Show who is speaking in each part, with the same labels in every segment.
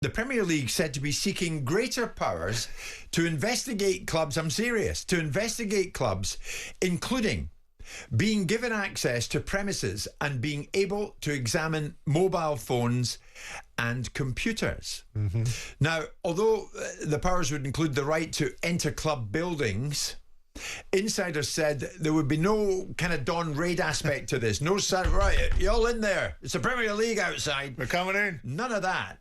Speaker 1: The Premier League said to be seeking greater powers to investigate clubs. I'm serious. To investigate clubs, including being given access to premises and being able to examine mobile phones and computers. Now, although the powers would include the right to enter club buildings, insiders said there would be no kind of Don Raid aspect to this. No, right, you all in there. It's the Premier League outside.
Speaker 2: We're coming in.
Speaker 1: None of that.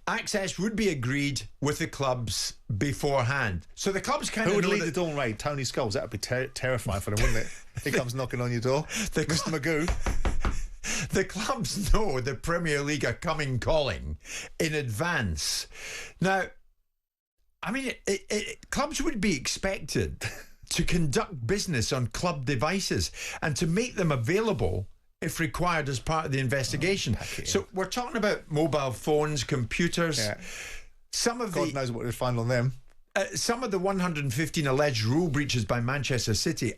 Speaker 1: Access would be agreed with the clubs beforehand. So the clubs kind of
Speaker 2: Who would lead the Dawn Raid? Tony Scholes. That would be terrifying for them, wouldn't it? He comes knocking on your door. Mr. Magoo.
Speaker 1: The clubs know the Premier League are coming calling in advance. Now, I mean, clubs would be expected to conduct business on club devices and to make them available if required as part of the investigation. So we're talking about mobile phones, computers. Yeah.
Speaker 2: God knows what they'll find on them.
Speaker 1: Some of the 115 alleged rule breaches by Manchester City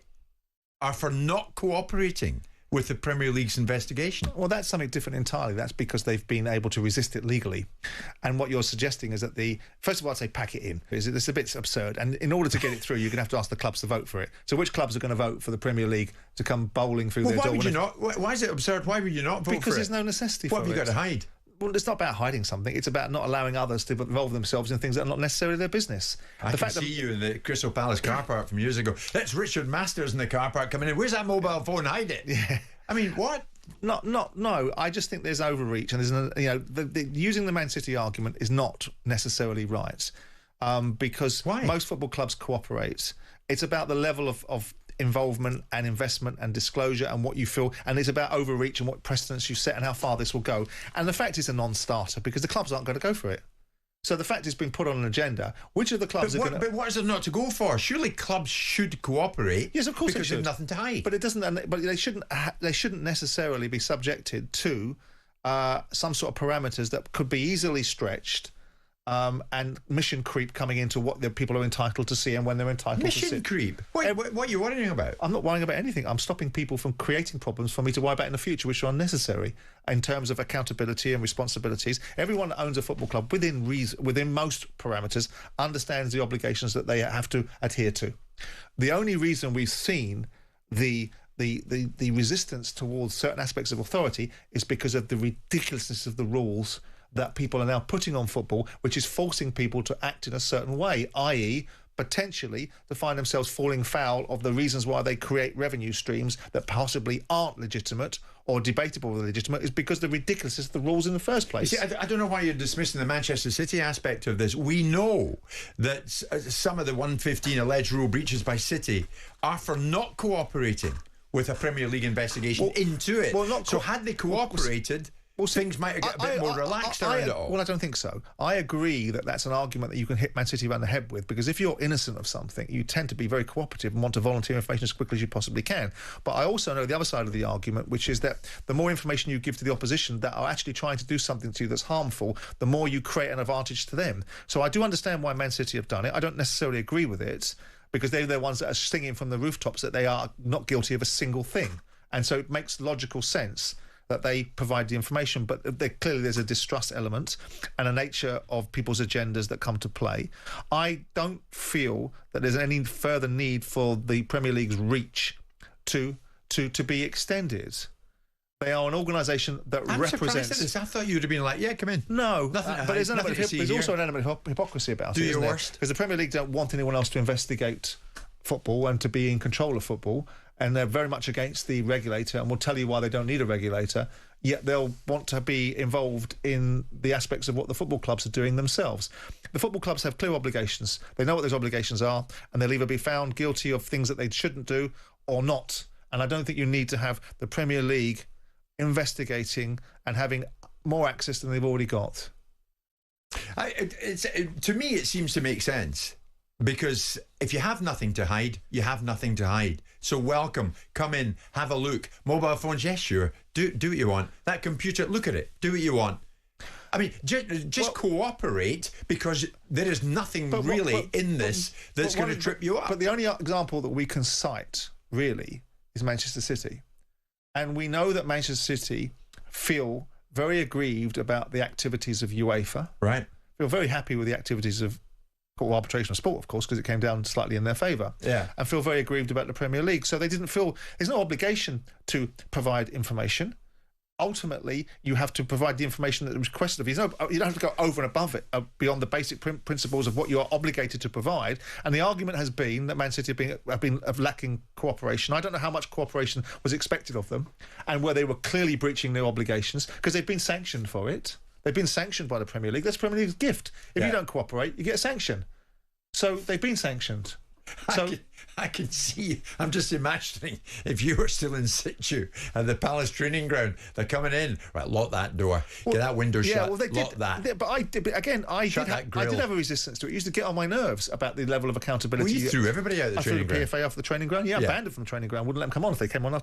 Speaker 1: are for not cooperating with the Premier League's investigation.
Speaker 2: Well, that's something different entirely. That's because they've been able to resist it legally. And what you're suggesting is that first of all, I'd say pack it in. It's a bit absurd. And in order to get it through, you're going to have to ask the clubs to vote for it. So which clubs are going to vote for the Premier League to come bowling through their door?
Speaker 1: Why would you not? Why is it absurd? Why would you not vote for it?
Speaker 2: Because there's no necessity for it.
Speaker 1: What have you got to hide?
Speaker 2: Well, it's not about hiding something. It's about not allowing others to involve themselves in things that are not necessarily their business.
Speaker 1: I can see you in the Crystal Palace car park from years ago. That's Richard Masters in the car park coming in. Where's that mobile phone? Hide it.
Speaker 2: Yeah.
Speaker 1: I mean, what?
Speaker 2: No. I just think there's overreach, and there's using the Man City argument is not necessarily right, because most football clubs cooperate. It's about the level of involvement and investment and disclosure and what you feel, and it's about overreach and what precedents you set and how far this will go. And the fact is a non-starter because the clubs aren't going to go for it. So the fact it's been put on an agenda. Which of the clubs are going to...
Speaker 1: But what is there not to go for? Surely clubs should cooperate.
Speaker 2: Yes, of course
Speaker 1: because
Speaker 2: they should.
Speaker 1: There's nothing to hide.
Speaker 2: But it doesn't. But they shouldn't necessarily be subjected to some sort of parameters that could be easily stretched. And mission creep coming into what the people are entitled to see and when they're entitled to see.
Speaker 1: Mission creep? What are you worrying about?
Speaker 2: I'm not worrying about anything. I'm stopping people from creating problems for me to worry about in the future, which are unnecessary in terms of accountability and responsibilities. Everyone that owns a football club, within most parameters, understands the obligations that they have to adhere to. The only reason we've seen the resistance towards certain aspects of authority is because of the ridiculousness of the rules that people are now putting on football, which is forcing people to act in a certain way, i.e. potentially to find themselves falling foul of the reasons why they create revenue streams that possibly aren't legitimate or debatable whether legitimate, is because the ridiculousness of the rules in the first place.
Speaker 1: You see, I don't know why you're dismissing the Manchester City aspect of this. We know that some of the 115 alleged rule breaches by City are for not cooperating with a Premier League investigation into it. So had they cooperated... things might get a bit more relaxed around it all.
Speaker 2: Well, I don't think so. I agree that that's an argument that you can hit Man City around the head with, because if you're innocent of something, you tend to be very cooperative and want to volunteer information as quickly as you possibly can. But I also know the other side of the argument, which is that the more information you give to the opposition that are actually trying to do something to you that's harmful, the more you create an advantage to them. So I do understand why Man City have done it. I don't necessarily agree with it, because they're the ones that are singing from the rooftops that they are not guilty of a single thing. And so it makes logical sense that they provide the information, but clearly there's a distrust element and a nature of people's agendas that come to play. I don't feel that there's any further need for the Premier League's reach to be extended. They are an organisation that represents...
Speaker 1: I thought you would have been like, yeah, come in.
Speaker 2: No, but there's also an element of hypocrisy about it, isn't there? Because the Premier League don't want anyone else to investigate football and to be in control of football, and they're very much against the regulator and will tell you why they don't need a regulator, yet they'll want to be involved in the aspects of what the football clubs are doing themselves. The football clubs have clear obligations. They know what those obligations are, and they'll either be found guilty of things that they shouldn't do or not. And I don't think you need to have the Premier League investigating and having more access than they've already got.
Speaker 1: To me, it seems to make sense. Because if you have nothing to hide, you have nothing to hide. So welcome, come in, have a look. Mobile phones, yes, sure, do what you want. That computer, look at it, do what you want. I mean, just cooperate, because there is nothing really in this that's going to trip you up.
Speaker 2: But the only example that we can cite, really, is Manchester City. And we know that Manchester City feel very aggrieved about the activities of UEFA.
Speaker 1: Right.
Speaker 2: feel very happy with the activities of Court of Arbitration of Sport, of course, because it came down slightly in their favour.
Speaker 1: Yeah.
Speaker 2: And feel very aggrieved about the Premier League. So they didn't feel there's no obligation to provide information. Ultimately, you have to provide the information that was requested of you. You don't have to go over and above it, beyond the basic principles of what you are obligated to provide. And the argument has been that Man City have been lacking cooperation. I don't know how much cooperation was expected of them, and where they were clearly breaching their obligations, because they've been sanctioned for it. They've been sanctioned by the Premier League. That's Premier League's gift. If you don't cooperate, you get a sanction. So they've been sanctioned. So
Speaker 1: I can see, I'm just imagining if you were still in situ at the Palace training ground, they're coming in, right, lock that door, get that window shut,
Speaker 2: well, they
Speaker 1: lock
Speaker 2: did,
Speaker 1: that.
Speaker 2: But I did have a resistance to it. It used to get on my nerves about the level of accountability.
Speaker 1: Well, you threw everybody out of the training ground.
Speaker 2: I threw the PFA off the training ground. Yeah, I banned them from the training ground. Wouldn't let them come on. If they came on, I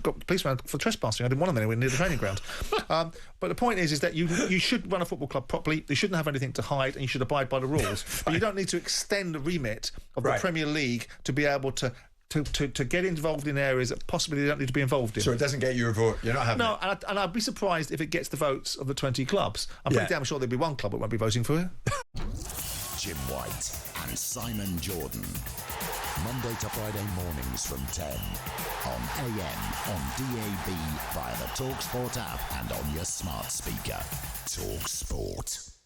Speaker 2: got the police around for trespassing. I didn't want them anywhere near the training ground. But the point is that you should run a football club properly. They shouldn't have anything to hide, and you should abide by the rules. But you don't need to extend the remit of the Premier League to be able to get involved in areas that possibly they don't need to be involved in.
Speaker 1: So it doesn't get your vote. You're not having
Speaker 2: it. And I'd be surprised if it gets the votes of the 20 clubs. I'm pretty damn sure there'll be one club that won't be voting for it.
Speaker 3: Jim White and Simon Jordan. Monday to Friday mornings from 10 on AM, on DAB, via the talkSPORT app and on your smart speaker. talkSPORT.